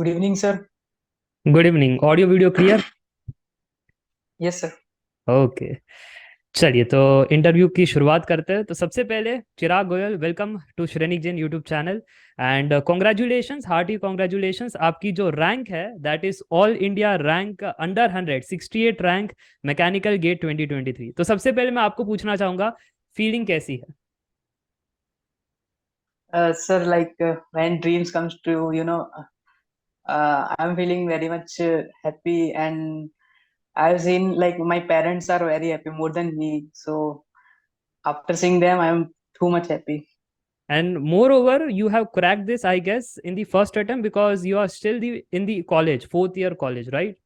Good evening sir. Good evening. Audio video clear? Yes sir. Okay. चलिए, तो interview की शुरुआत करते हैं। तो सबसे पहले Chirag Goyal, welcome to Shrenik Jain YouTube channel. And congratulations, hearty congratulations. आपकी जो रैंक है that is all India rank under 100, 68 rank, mechanical GATE 2023। तो सबसे पहले मैं आपको पूछना चाहूंगा, फीलिंग कैसी है? Sir like when dreams comes true, I am feeling very much happy and I have seen like my parents are very happy more than me, so after seeing them I am too much happy. And moreover, you have cracked this, I guess, in the first attempt because you are still in the college, fourth year college, right?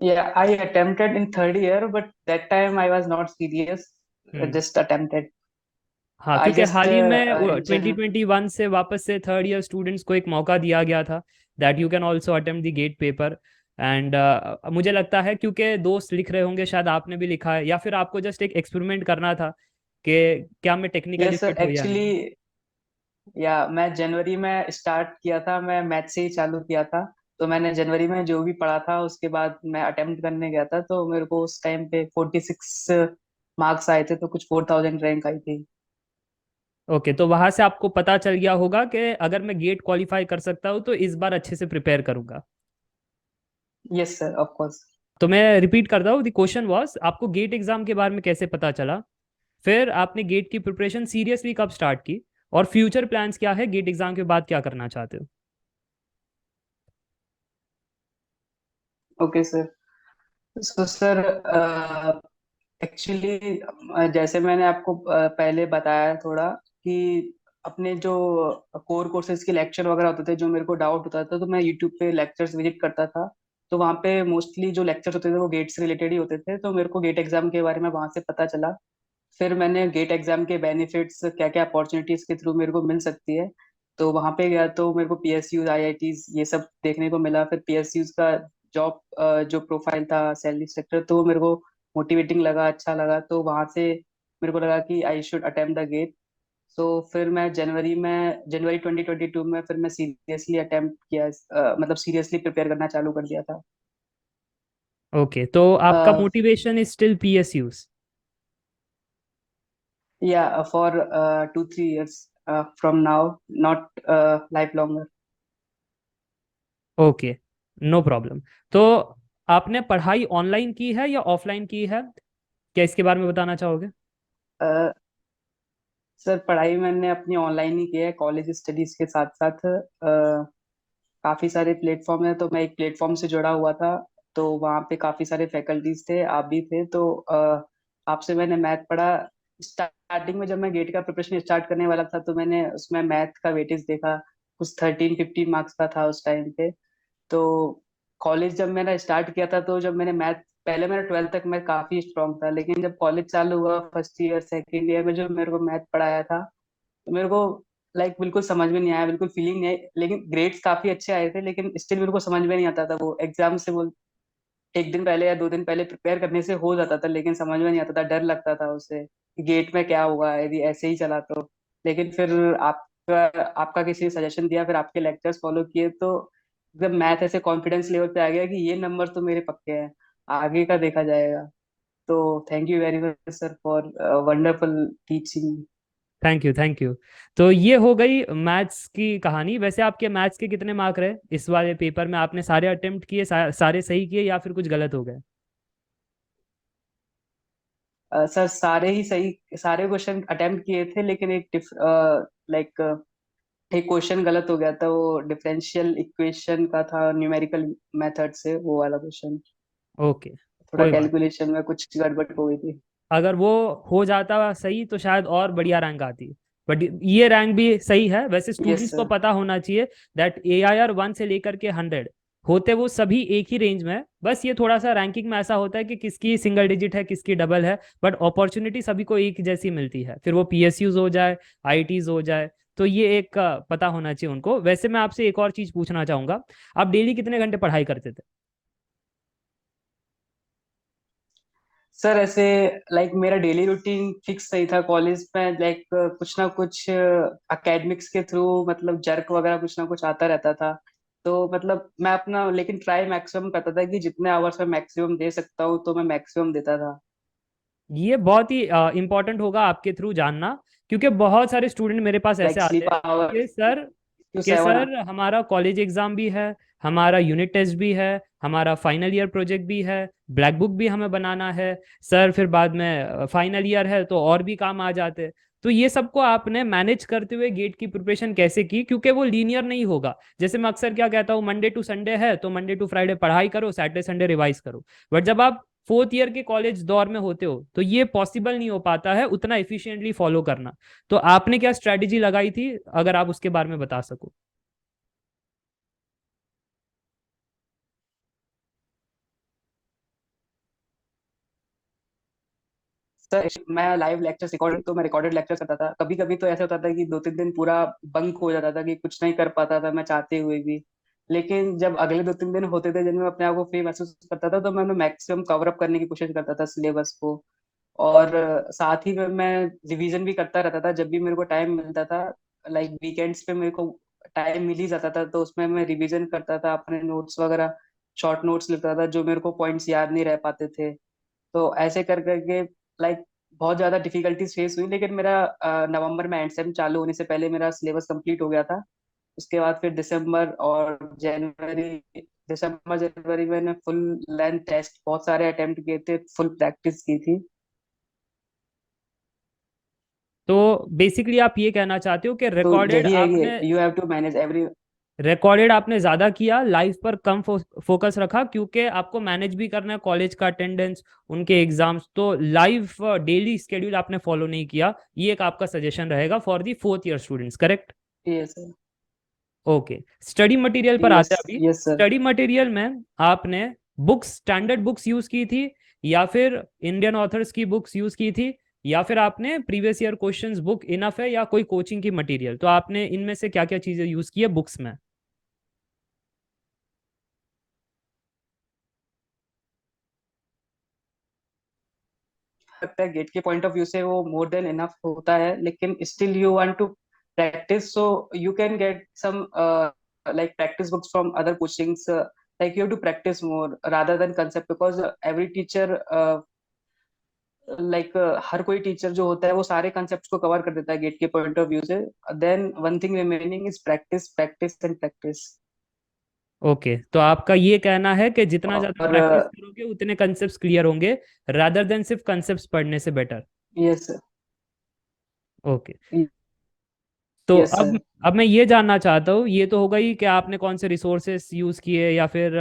Yeah, I attempted in third year, but that time I was not serious. Hmm. Just attempted. हाँ, I क्योंकि just हाल ही में twenty revision. Twenty one से वापस से third year students को एक मौका दिया गया था that you can also attempt the GATE paper. And मुझे लगता है क्योंकि दोस्त लिख रहे होंगे, शायद आपने भी लिखा है, या फिर आपको जस्ट एक एक्सपेरिमेंट करना था कि क्या मैं टेक्निकली Yes sir, फिट हूँ या नहीं। actually या मैं जनवरी में स्टार्ट किया था, मैं मैथ से ही चालू किया था. तो मैंने जनवरी में जो भी पढ़ा था उसके बाद मैं अटेम्प्ट करने गया था, तो मेरे को उस टाइम पे 46 मार्क्स आए थे, तो कुछ 4000 रैंक आई थी. ओके, तो वहां से आपको पता चल गया होगा कि अगर मैं गेट क्वालिफाई कर सकता हूँ तो इस बार अच्छे से प्रिपेयर करूंगा। Yes sir, of course. तो मैं रिपीट करता हूँ, द क्वेश्चन वाज आपको गेट एग्जाम के बारे में कैसे पता चला, फिर आपने गेट की प्रिपरेशन सीरियसली कब स्टार्ट की, और फ्यूचर प्लान्स क्या है, गेट एग्जाम के बाद क्या करना चाहते हो। Okay sir. So sir, actually जैसे मैंने आपको पहले बताया थोड़ा कि अपने जो कोर कोर्सेज के लेक्चर वगैरह होते थे, जो मेरे को डाउट होता था, तो मैं यूट्यूब पे लेक्चर्स विजिट करता था. तो वहाँ पे मोस्टली जो लेक्चर होते थे वो गेट से रिलेटेड ही होते थे, तो मेरे को गेट एग्जाम के बारे में वहाँ से पता चला. फिर मैंने गेट एग्जाम के बेनिफिट्स, क्या क्या अपॉर्चुनिटीज के थ्रू मेरे को मिल सकती है, तो वहाँ पे गया तो मेरे को पीएसयू आईआईटीज ये सब देखने को मिला. फिर पीएसयूज का जॉब जो प्रोफाइल था, सैलरी स्ट्रक्चर, तो वो मेरे को मोटिवेटिंग लगा, अच्छा लगा. तो वहां से मेरे को लगा कि I should attempt the GATE. So फिर मैं जनवरी 2022 में फिर मैं सीरियसली अटेम्प्ट किया, मतलब सीरियसली प्रिपेयर करना चालू कर दिया था. ओके, तो आपका मोटिवेशन इज स्टिल पीएसयूज। या for 2-3 years from now, not life longer. Okay, no problem. तो आपने पढ़ाई ऑनलाइन की है या ऑफलाइन की है, क्या इसके बारे में बताना चाहोगे? सर पढ़ाई मैंने अपनी ऑनलाइन ही की है, कॉलेज स्टडीज के साथ साथ. काफी सारे प्लेटफॉर्म है, तो मैं एक प्लेटफॉर्म से जुड़ा हुआ था. तो वहाँ पे काफी सारे फैकल्टीज थे, आप भी थे, तो आपसे मैंने मैथ पढ़ा. स्टार्टिंग में जब मैं गेट का प्रिपरेशन स्टार्ट करने वाला था, तो मैंने उसमें मैथ का वेटेज देखा. कुछ 13-15 मार्क्स का था उस टाइम पे. तो कॉलेज जब मैंने स्टार्ट किया था, तो जब मैंने मैथ, पहले मेरा 12th तक मैं काफी स्ट्रांग था, लेकिन जब कॉलेज चालू हुआ फर्स्ट ईयर सेकेंड ईयर में जो मेरे को मैथ पढ़ाया था, तो मेरे को लाइक बिल्कुल समझ में नहीं आया, बिल्कुल फीलिंग नहीं आई. लेकिन ग्रेड्स काफी अच्छे आए थे, लेकिन स्टिल मेरे को समझ में नहीं आता था. वो एग्जाम से वो एक दिन पहले या 2 दिन पहले प्रिपेयर करने से हो जाता था, लेकिन समझ में नहीं आता था, डर लगता था उससे कि गेट में क्या होगा यदि ऐसे ही चला तो. लेकिन फिर आपका आपका किसी ने सजेशन दिया, फिर आपके लेक्चर्स फॉलो किए, तो जब मैथ ऐसे कॉन्फिडेंस लेवल पे आ गया कि ये नंबर तो मेरे पक्के हैं, आगे का देखा जाएगा. तो thank you very much sir for wonderful teaching. Thank you, thank you. तो ये हो गई मैथ्स की कहानी। वैसे आपके मैथ्स के कितने मार्क रहे इस वाले पेपर में? आपने सारे अटेम्प्ट किए, सारे सही किए, या फिर कुछ गलत हो गए? सर सारे ही सही, सारे क्वेश्चन अटेम्प्ट किए थे, लेकिन एक लाइक एक क्वेश्चन गलत हो गया था. वो डिफरेंशियल इक्वेशन का था, न्यूमेरिकल मेथड से, वो वाला क्वेश्चन. ओके, थोड़ा कोई बात। कैलकुलेशन में कुछ गड़बड़ हो गई थी. अगर वो हो जाता सही तो शायद और बढ़िया रैंक आती। बट ये रैंक भी सही है। वैसे यस स्टूडेंट्स को सर. पता होना चाहिए दैट AIR 1 से लेकर के 100 होते वो सभी एक ही रेंज में है। बस ये थोड़ा सा रैंकिंग में ऐसा होता है कि किसकी सिंगल डिजिट है, किसकी डबल है, बट अपॉर्चुनिटी सभी को एक जैसी मिलती है, फिर वो PSUs हो जाए, IITs हो जाए। तो ये एक पता होना चाहिए उनको। वैसे मैं आपसे एक और चीज पूछना चाहूंगा, आप डेली कितने घंटे पढ़ाई करते थे? सर ऐसे लाइक मेरा डेली रूटीन फिक्स नहीं था कॉलेज में, लाइक कुछ ना कुछ एकेडमिक्स के थ्रू, मतलब जर्क वगैरह कुछ ना कुछ आता रहता था. तो मतलब मैं अपना लेकिन ट्राई मैक्सिमम करता था कि जितने आवर्स मैं मैक्सिमम दे सकता हूँ तो मैं मैक्सिमम देता था। ये बहुत ही इंपॉर्टेंट होगा आपके थ्रू जानना, क्योंकि बहुत सारे स्टूडेंट मेरे पास ऐसे लाइक आते स्लीप हैं आवर कि सर, टू सेवन। हमारा कॉलेज एग्जाम भी है, हमारा यूनिट टेस्ट भी है, हमारा फाइनल ईयर प्रोजेक्ट भी है, ब्लैक बुक भी हमें बनाना है सर, फिर बाद में फाइनल ईयर है तो और भी काम आ जाते हैं। तो ये सबको आपने मैनेज करते हुए गेट की प्रिपरेशन कैसे की? क्योंकि वो लीनियर नहीं होगा। जैसे मैं अक्सर क्या कहता हूँ, मंडे टू संडे है तो मंडे टू फ्राइडे पढ़ाई करो, सैटरडे संडे रिवाइज करो। बट जब आप फोर्थ ईयर के कॉलेज दौर में होते हो तो ये पॉसिबल नहीं हो पाता है उतना इफिशिएंटली फॉलो करना। तो आपने क्या स्ट्रैटेजी लगाई थी, अगर आप उसके बारे में बता सको? सर मैं लाइव लेक्चर्स रिकॉर्डेड तो मैं रिकॉर्डेड लेक्चर्स करता था। कभी कभी तो ऐसा होता था कि 2-3 दिन पूरा बंक हो जाता था कि कुछ नहीं कर पाता था मैं चाहते हुए भी। लेकिन जब अगले 2-3 दिन होते थे जिनमें अपने आप को फ्री महसूस करता था तो मैं मैक्सिमम कवर अप करने की कोशिश करता था सिलेबस को। और साथ ही में मैं रिवीजन भी करता रहता था जब भी मेरे को टाइम मिलता था। लाइक वीकेंड्स पे मेरे को टाइम मिल ही जाता था तो उसमें मैं रिवीजन करता था, अपने नोट्स वगैरह शॉर्ट नोट्स लिखता था जो मेरे को पॉइंट्स याद नहीं रह पाते थे। तो ऐसे कर करके लाइक बहुत ज्यादा डिफिकल्टीज फेस हुई, लेकिन मेरा नवंबर में एंड सेम चालू होने से पहले मेरा सिलेबस कंप्लीट हो गया था। उसके बाद फिर दिसंबर और जनवरी, दिसंबर जनवरी में मैंने फुल लेंथ टेस्ट बहुत सारे अटेम्प्ट किए थे, फुल प्रैक्टिस की थी। तो बेसिकली आप ये कहना चाहते हो कि तो रिकॉर्डेड यही है आपने कि you have to manage every. Recorded आपने ज्यादा किया, लाइव पर कम फोकस रखा, क्योंकि आपको मैनेज भी करना है कॉलेज का अटेंडेंस, उनके एग्जाम्स। तो लाइव डेली स्केड्यूल आपने फॉलो नहीं किया, ये एक आपका सजेशन रहेगा for the fourth year students, correct? Yes sir. Okay, study material पर यस। आते हैं अभी। Yes sir. स्टडी मटेरियल में आपने बुक्स, स्टैंडर्ड बुक्स यूज की थी, या फिर इंडियन ऑथर्स की बुक्स यूज की थी, या फिर आपने previous year questions book enough है, या कोई कोचिंग की मटेरियल? तो आपने इनमें से क्या क्या चीजें यूज की है बुक्स में? लगता है गेट के पॉइंट ऑफ व्यू से वो मोर देन इनफ होता है, लेकिन still you want to practice so you can get some like practice books from other coachings, like you have to practice more rather than concept because every teacher हर कोई teacher जो होता है वो सारे concept को कवर कर देता है गेट के पॉइंट ऑफ व्यू से। Then one thing remaining is practice practice and practice. Okay, तो आपका ये कहना है कि जितना ज्यादा और प्रैक्टिस करोगे उतने कंसेप्ट्स क्लियर होंगे, रादर देन सिर्फ कंसेप्ट्स पढ़ने से बेटर। यस। ओके, तो यस सर। अब मैं ये जानना चाहता हूँ, ये तो हो गई कि आपने कौन से रिसोर्सेस यूज किए या फिर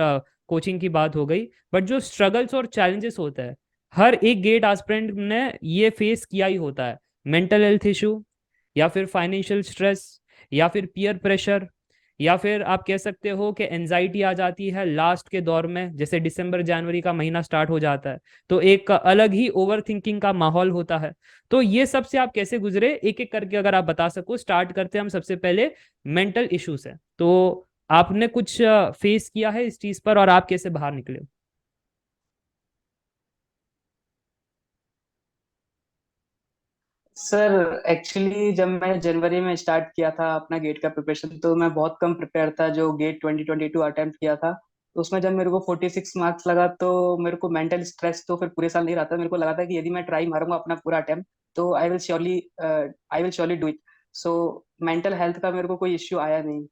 कोचिंग की बात हो गई। बट जो स्ट्रगल्स और चैलेंजेस होता है, हर एक गेट एस्पिरेंट ने ये फेस किया ही होता है। मेंटल हेल्थ इशू, या फिर फाइनेंशियल स्ट्रेस, या फिर पीयर प्रेशर, या फिर आप कह सकते हो कि एनजाइटी आ जाती है लास्ट के दौर में, जैसे दिसंबर जनवरी का महीना स्टार्ट हो जाता है तो एक अलग ही ओवर थिंकिंग का माहौल होता है। तो ये सब से आप कैसे गुजरे, एक एक करके अगर आप बता सको। स्टार्ट करते हैं हम सबसे पहले मेंटल इशू से। तो आपने कुछ फेस किया है इस चीज पर, और आप कैसे बाहर निकले हो? सर एक्चुअली जब मैं जनवरी में स्टार्ट किया था अपना गेट का प्रिपरेशन तो मैं बहुत कम प्रिपेयर था। जो गेट 2022 अटेम्प्ट किया था तो उसमें जब मेरे को 46 मार्क्स लगा तो मेरे को मेंटल स्ट्रेस तो फिर पूरे साल नहीं रहा था। मेरे को लगा था कि यदि मैं ट्राई मारूंगा अपना पूरा अटेम्प्ट तो I will surely do it. So mental health का मेरे को कोई इश्यू आया नहीं।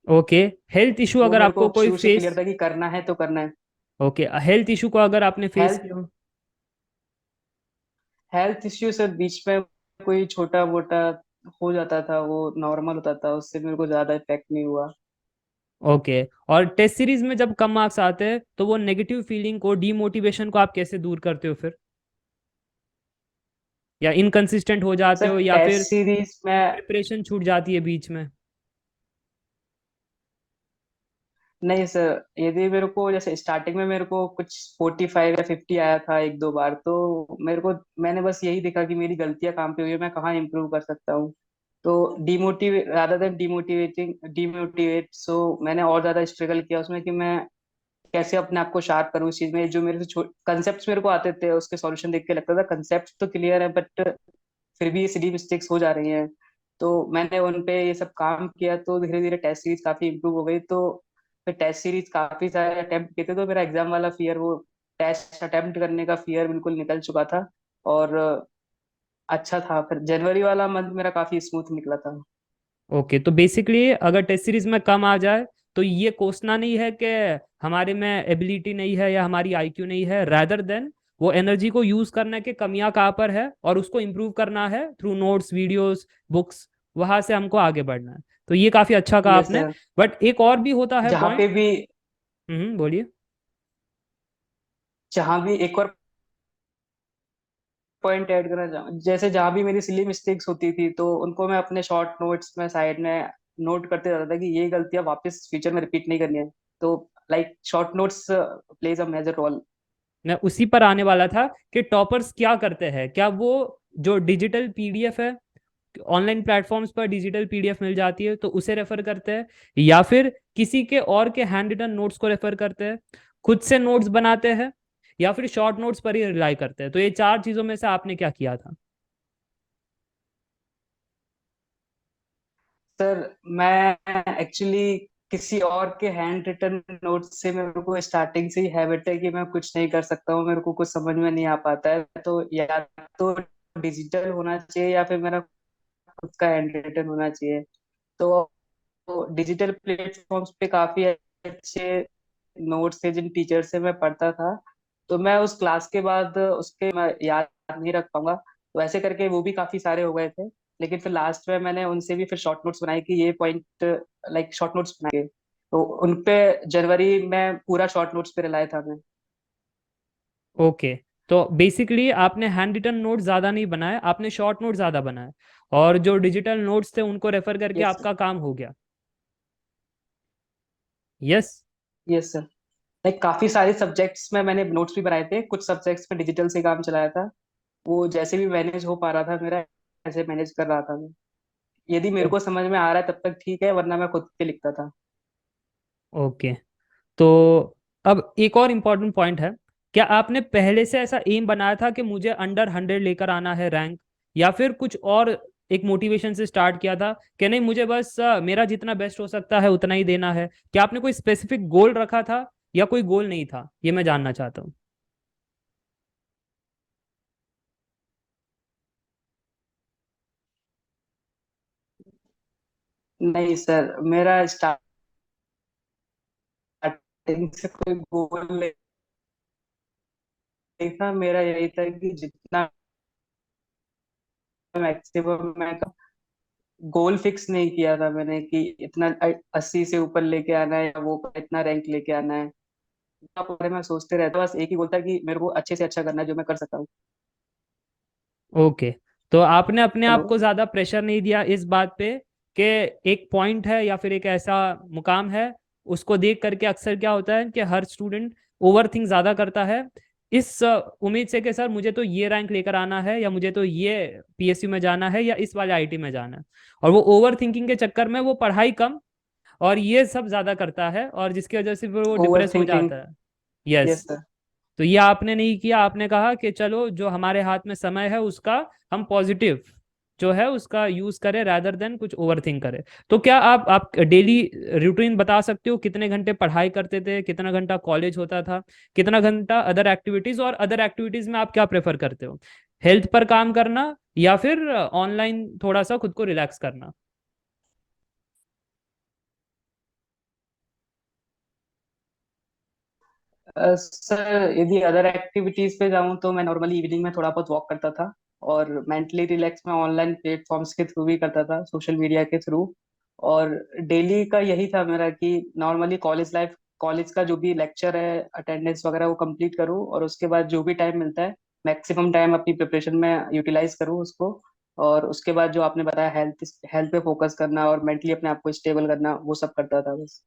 ओके, हेल्थ इशू वो अगर मेरे आपको को कोई शुरू से फेस, क्लियर था कि करना है तो करना है। ओके, हेल्थ इशू को अगर आपने फेस हेल्थ किया हो। हेल्थ इश्यू सर बीच में कोई छोटा मोटा हो जाता था, वो नॉर्मल होता था, उससे मेरे को ज्यादा इफेक्ट नहीं हुआ। ओके, और टेस्ट सीरीज में जब कम मार्क्स आते हैं तो वो नेगेटिव फीलिंग को, डीमोटिवेशन को आप कैसे दूर करते हो फिर? या इनकंसिस्टेंट हो जाते सर हो, या टेस्ट फिर सीरीज में प्रिपरेशन छूट जाती है बीच में? नहीं सर, यदि मेरे को जैसे स्टार्टिंग में मेरे को कुछ 45 या 50 आया था एक दो बार तो मेरे को मैंने बस यही देखा कि मेरी गलतियां कहाँ पे हुई है, मैं कहाँ इम्प्रूव कर सकता हूँ। तो demotivate rather than demotivating demotivate so मैंने और ज्यादा स्ट्रगल किया उसमें कि मैं कैसे अपने आप को शार्प करूँ इस चीज में। जो मेरे से कंसेप्ट मेरे को आते थे उसके सॉल्यूशन देख के लगता था कंसेप्ट तो क्लियर है बट फिर भी ये सिली मिस्टेक्स हो जा रही हैं। तो मैंने उन पे ये सब काम किया, तो धीरे धीरे टेस्ट सीरीज काफी इम्प्रूव हो गई। तो फिर टेस्ट सीरीज काफी सारे अटेम्प्ट किए थे, तो मेरा एग्जाम वाला फियर, वो टेस्ट अटेम्प्ट करने का फियर बिल्कुल निकल चुका था। और अच्छा था, फिर जनवरी वाला मंथ मेरा काफी स्मूथ निकला था। ओके, तो बेसिकली अगर टेस्ट सीरीज में कम आ जाए तो ये कोसना नहीं है कि हमारे में एबिलिटी नहीं है या हमारी आईक्यू नहीं है, रादर देन वो एनर्जी को यूज करने के कमियां कहाँ पर है और उसको इम्प्रूव करना है थ्रू नोट्स, वीडियोस, बुक्स, वहां से हमको आगे बढ़ना है। तो ये काफी अच्छा कहा यस आपने। सर। बट एक और भी होता है जहाँ पे पॉइंट। भी बोलिए। जहाँ भी एक और पॉइंट ऐड करना चाहूँ, जैसे जहाँ भी मेरी सिली मिस्टेक्स होती थी तो उनको मैं अपने शॉर्ट नोट्स में साइड में नोट करते रहता था कि ये गलतियां वापस फ्यूचर में रिपीट नहीं करनी है। तो like short notes plays a major role. मैं उसी पर आने वाला था कि टॉपर्स क्या करते हैं, क्या वो जो डिजिटल पीडीएफ है, ऑनलाइन प्लेटफॉर्म्स पर डिजिटल पीडीएफ मिल जाती है तो उसे रेफर करते हैं, या फिर किसी के और के हैंड रिटन नोट्स को रेफर करते हैं, खुद से नोट्स बनाते हैं, या फिर शॉर्ट नोट्स पर ही रिलाई करते हैं? तो ये चार चीजों में से आपने क्या किया था? सर मैं एक्चुअली किसी और के हैंड रिटन नोट से, मेरे को स्टार्टिंग से ही हैबिट है कि मैं कुछ नहीं कर सकता हूँ, मेरे को कुछ समझ में नहीं आ पाता है। तो या तो डिजिटल होना चाहिए या फिर मेरा खुद का हैंड रिटन होना चाहिए। तो डिजिटल प्लेटफॉर्म्स पे काफी अच्छे नोट्स थे जिन टीचर से मैं पढ़ता था। तो मैं उस क्लास के बाद उसके मैं याद नहीं रख पाऊंगा, तो ऐसे करके वो भी काफी सारे हो गए थे। लेकिन फिर लास्ट में मैंने उनसे भी फिर शॉर्ट नोट्स बनाए कि ये पॉइंट, लाइक शॉर्ट नोट्स बनाए, तो उनपे जनवरी में पूरा शॉर्ट नोट्स पे रिलाय था मैं। ओके, तो बेसिकली आपने हैंड रिटन नोट ज्यादा नहीं बनाए, आपने शॉर्ट नोट ज्यादा बनाए, और जो डिजिटल नोट्स थे उनको रेफर करके यस सर। आपका काम हो गया। यस। Yes sir. लाइक काफी सारे सब्जेक्ट्स में मैंने नोट्स भी बनाए थे, कुछ सब्जेक्ट्स में डिजिटल से काम चलाया था। वो जैसे भी मैनेज हो पा रहा था मेरा, ऐसे मैनेज कर रहा था मैं। यदि मेरे को समझ में आ रहा है तब तक ठीक है, वरना मैं खुद के लिखता था। ओके, तो अब एक और इम्पोर्टेंट पॉइंट है। क्या आपने पहले से ऐसा एम बनाया था कि मुझे अंडर 100 लेकर आना है रैंक, या फिर कुछ और एक मोटिवेशन से स्टार्ट किया था कि नहीं, मुझे बस मेरा जितना बेस्ट हो सकता है उतना ही देना है? क्या आपने कोई स्पेसिफिक गोल रखा था या कोई गोल नहीं था? ये मैं जानना चाहता हूँ। नहीं सर, मेरा स्टार्टिंग से कोई गोल नहीं था। मेरा यही था कि जितना मैक्सिमम मैं, गोल फिक्स नहीं किया था मैंने कि इतना 80 से ऊपर लेके आना है या वो इतना रैंक लेके आना है। बारे में सोचते रहता, बस एक ही गोल था कि मेरे को अच्छे से अच्छा करना है जो मैं कर सकता हूँ। ओके, तो आपने अपने हेलो। आप को ज्यादा प्रेशर नहीं दिया इस बात पे कि एक पॉइंट है या फिर एक ऐसा मुकाम है, उसको देख करके अक्सर क्या होता है कि हर स्टूडेंट ओवर थिंक ज्यादा करता है इस उम्मीद से कि सर मुझे तो ये रैंक लेकर आना है, या मुझे तो ये पीएसयू में जाना है, या इस वाले आईटी में जाना है, और वो ओवर थिंकिंग के चक्कर में वो पढ़ाई कम और ये सब ज्यादा करता है, और जिसकी वजह से फिर वो ओवर डिप्रेस हो थिंकिंग। जाता है। यस। Yes sir. तो ये आपने नहीं किया, आपने कहा कि चलो जो हमारे हाथ में समय है उसका हम पॉजिटिव जो है उसका यूज करें, rather देन कुछ ओवर थिंक करें। तो क्या आप डेली रूटीन बता सकते हो, कितने घंटे पढ़ाई करते थे, कितना घंटा कॉलेज होता था, कितना घंटा अदर एक्टिविटीज, और अदर एक्टिविटीज में आप क्या प्रेफर करते हो, हेल्थ पर काम करना या फिर ऑनलाइन थोड़ा सा खुद को रिलैक्स करना? सर यदि अदर एक्टिविटीज पे जाऊं तो मैं नॉर्मली इवनिंग में थोड़ा बहुत वॉक करता था। और मेंटली रिलैक्स मैं ऑनलाइन प्लेटफॉर्म्स के थ्रू भी करता था, सोशल मीडिया के थ्रू। और डेली का यही था मेरा कि नॉर्मली कॉलेज लाइफ, कॉलेज का जो भी लेक्चर है, अटेंडेंस वगैरह वो कंप्लीट करूँ, और उसके बाद जो भी टाइम मिलता है मैक्सिमम टाइम अपनी प्रिपरेशन में यूटिलाइज करूँ उसको। और उसके बाद जो आपने बताया, हेल्थ हेल्थ पे फोकस करना और मेंटली अपने आप को स्टेबल करना, वो सब करता था बस।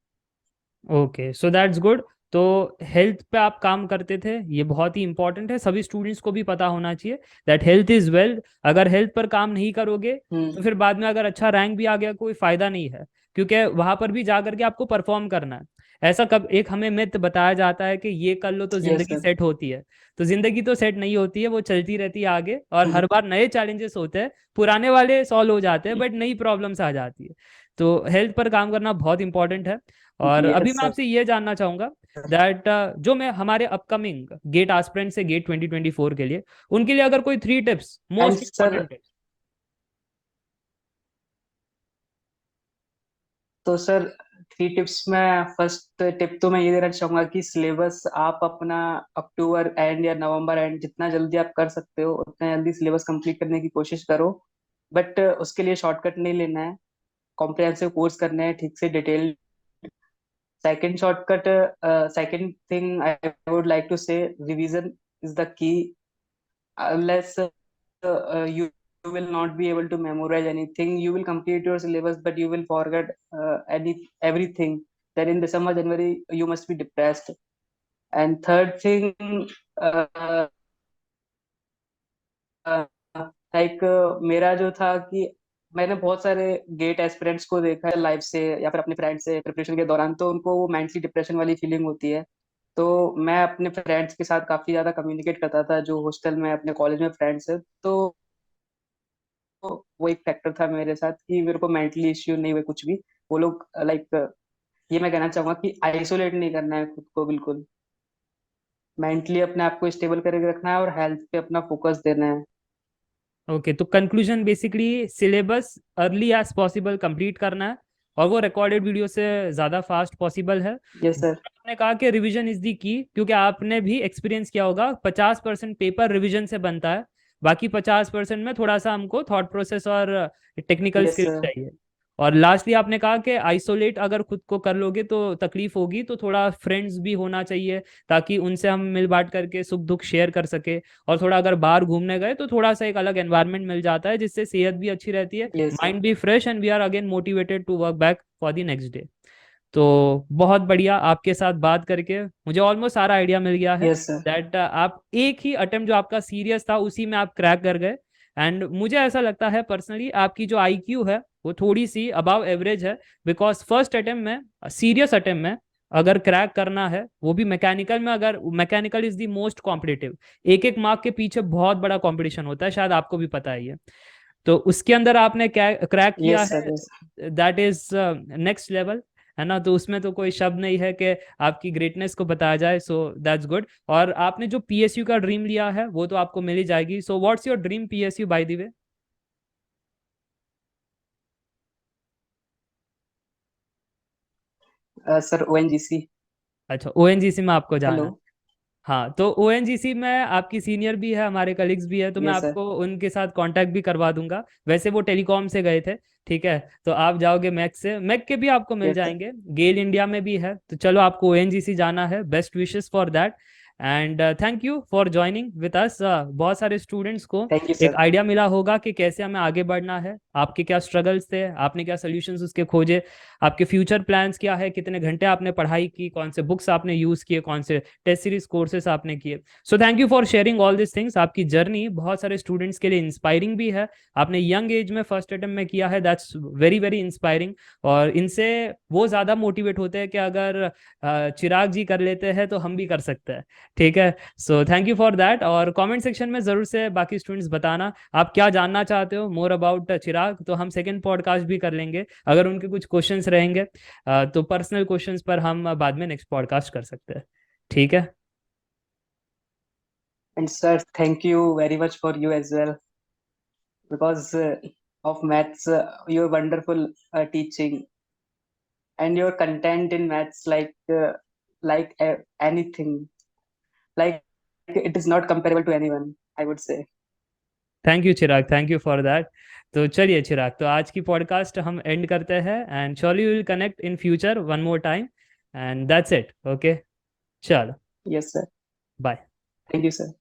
Okay, so that's good. तो हेल्थ पे आप काम करते थे, ये बहुत ही इंपॉर्टेंट है, सभी स्टूडेंट्स को भी पता होना चाहिए दैट हेल्थ इज वेल्थ। अगर हेल्थ पर काम नहीं करोगे हम्म। तो फिर बाद में अगर अच्छा रैंक भी आ गया कोई फायदा नहीं है, क्योंकि वहां पर भी जा करके आपको परफॉर्म करना है। ऐसा कब एक हमें मिथ बताया जाता है कि ये कर लो तो यस जिंदगी सर। सेट होती है। तो जिंदगी तो सेट नहीं होती है, वो चलती रहती है आगे, और हर बार नए चैलेंजेस होते हैं, पुराने वाले सॉल्व हो जाते हैं बट नई प्रॉब्लम्स आ जाती है। तो हेल्थ पर काम करना बहुत इंपॉर्टेंट है। और अभी यस मैं सर। आपसे ये जानना चाहूंगा दैट जो मैं हमारे अपकमिंग गेट एस्पिरेंट से गेट 2024 के लिए, उनके लिए अगर कोई 3 tips, and most sir, important tips. तो सर 3 टिप्स में, फर्स्ट टिप तो मैं ये देना चाहूंगा कि सिलेबस आप अपना अक्टूबर एंड या नवंबर एंड जितना जल्दी आप कर सकते हो उतना जल्दी सिलेबस कंप्लीट करने की कोशिश करो। बट उसके लिए शॉर्टकट नहीं लेना है, कॉम्प्रिहेंसिव कोर्स करने हैं ठीक से detail. Second shortcut, second thing I would like to say, revision is the key. unless you will not be able to memorize anything, you will complete your syllabus but you will forget any everything, then in December January you must be depressed. And third thing, uh, like मेरा जो था कि मैंने बहुत सारे gate aspirants को देखा है लाइफ से या फिर अपने फ्रेंड्स से प्रिपरेशन के दौरान, तो उनको वो मेंटली डिप्रेशन वाली फीलिंग होती है। तो मैं अपने फ्रेंड्स के साथ काफी ज्यादा कम्युनिकेट करता था, जो हॉस्टल में अपने कॉलेज में फ्रेंड्स है, तो वो एक फैक्टर था मेरे साथ कि मेरे को मेंटली इश्यू नहीं हुए कुछ भी। वो लोग लाइक, ये मैं कहना चाहूंगा कि आइसोलेट नहीं करना है खुद को बिल्कुल, मेंटली अपने आप को स्टेबल करके रखना है और हेल्थ पे अपना फोकस देना है। ओके, तो conclusion basically syllabus early as possible complete करना है, और वो रिकॉर्डेड वीडियो से ज़्यादा फास्ट पॉसिबल है। Yes sir. आपने कहा कि रिवीजन इज दी की, क्योंकि आपने भी एक्सपीरियंस किया होगा 50% पेपर रिवीजन से बनता है, बाकी 50% में थोड़ा सा हमको थॉट प्रोसेस और टेक्निकल यस स्किल्स सर। चाहिए। और लास्टली आपने कहा कि आइसोलेट अगर खुद को कर लोगे तो तकलीफ होगी, तो थोड़ा फ्रेंड्स भी होना चाहिए ताकि उनसे हम मिल बांट करके सुख दुख शेयर कर सके। और थोड़ा अगर बाहर घूमने गए तो थोड़ा सा एक अलग एनवायरनमेंट मिल जाता है, जिससे सेहत भी अच्छी रहती है, यस सर। माइंड भी fresh, and we are again motivated to work back for the next day. तो बहुत बढ़िया आपके साथ बात करके मुझे ऑलमोस्ट सारा आइडिया मिल गया है यस सर। दैट आप एक ही अटेम्प्ट जो आपका सीरियस था उसी में आप क्रैक कर गए। एंड मुझे ऐसा लगता है पर्सनली आपकी जो आईक्यू है वो थोड़ी सी अबव एवरेज है, बिकॉज फर्स्ट अटेम्प्ट में, सीरियस अटेम्प्ट में अगर क्रैक करना है, वो भी मैकेनिकल में, अगर mechanical is the most competitive, एक एक मार्क के पीछे बहुत बड़ा कंपटीशन होता है, शायद आपको भी पता ही है। तो उसके अंदर आपने क्रैक किया यस है, sir. Yes. That is next level, है ना। तो उसमें तो कोई शब्द नहीं है कि आपकी ग्रेटनेस को बताया जाए, सो दैट्स गुड। और आपने जो पीएसयू का ड्रीम लिया है वो तो आपको मिल ही जाएगी। So what's your dream PSU by the way? Sir ONGC. अच्छा, ओएनजीसी में आपको जाना हेलो। है। हाँ, तो ओएनजीसी में आपकी सीनियर भी है, हमारे कलीग्स भी है, तो मैं यस सर। आपको उनके साथ कांटेक्ट भी करवा दूंगा। वैसे वो टेलीकॉम से गए थे, ठीक है। तो आप जाओगे मैक से, मैक के भी आपको मिल यस सर। जाएंगे, गेल इंडिया में भी है। तो चलो, आपको ओएनजीसी जाना है, best wishes for that. And thank you for joining with us. बहुत सारे स्टूडेंट्स को थैंक यू एक सर। आइडिया मिला होगा कि कैसे हमें आगे बढ़ना है, आपके क्या स्ट्रगल्स थे, आपने क्या सोल्यूशंस उसके खोजे, आपके फ्यूचर प्लान्स क्या है, कितने घंटे आपने पढ़ाई की, कौन से बुक्स आपने यूज़ किए, कौन से टेस्ट सीरीज कोर्सेस आपने किए। So thank you for sharing all this things. आपकी जर्नी बहुत सारे स्टूडेंट्स के लिए इंस्पायरिंग भी है। आपने यंग एज में फर्स्ट अटेम्प्ट में किया है, दैट्स वेरी वेरी इंस्पायरिंग। और इनसे वो ज़्यादा मोटिवेट होते हैं कि अगर चिराग जी कर लेते हैं तो हम भी कर सकते हैं, ठीक है। So thank you for that. और कमेंट सेक्शन में ज़रूर से बाकी स्टूडेंट्स बताना आप क्या जानना चाहते हो मोर अबाउट चिराग, तो हम सेकेंड पॉडकास्ट भी कर लेंगे। अगर उनके कुछ क्वेश्चंस रहेंगे तो पर्सनल क्वेश्चंस पर हम बाद में नेक्स्ट पॉडकास्ट कर सकते हैं, ठीक है। And sir thank you very much for you as well, because of maths, your wonderful teaching and your content in maths, anything, like it is not comparable to anyone, I would say. Thank you Chirag, thank you for that. तो चलिए चिराग, तो आज की podcast हम end करते हैं, and surely will connect in future one more time, and that's it. Okay, चलो, Yes sir। Bye. Thank you sir।